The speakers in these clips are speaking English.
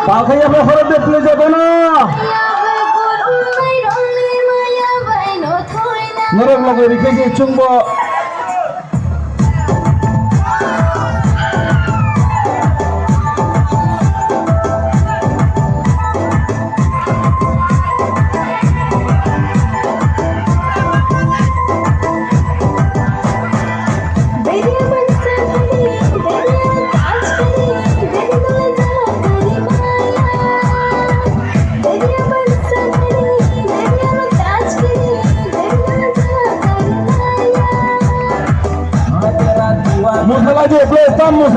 Pakai apa huruf dia play jago na? Norok lagu dikasih cungbo. Musa lagi play sama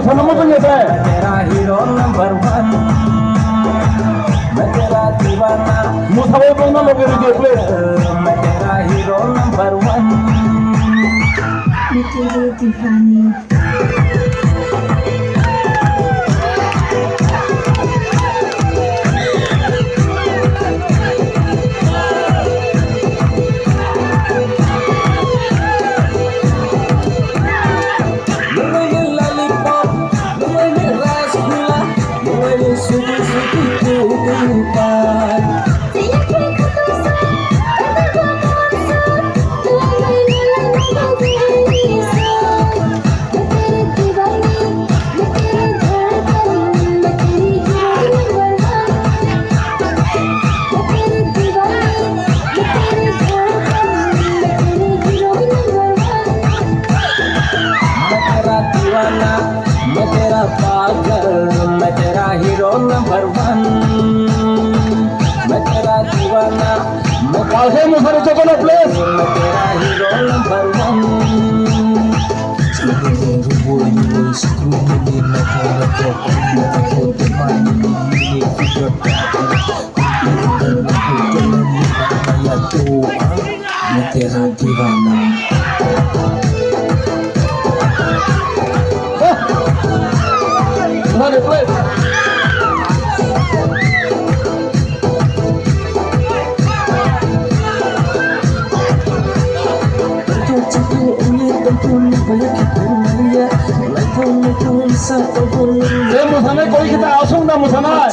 nama punya saya. मेरा hero number 1 मैं तेरा दीवाना Musa lagi play nama punya play. मैं तेरा hero number 1 मैं तेरे दीवानी मैं तेरा पागल मैं तेरा हीरो नंबर 1 मैं तेरा दीवाना Pakai Musa ni jago na play. मैं तेरा हीरो नंबर 1 मैं तेरा दीवाना Mana play? Musa ni koi kita asung dah Musa na.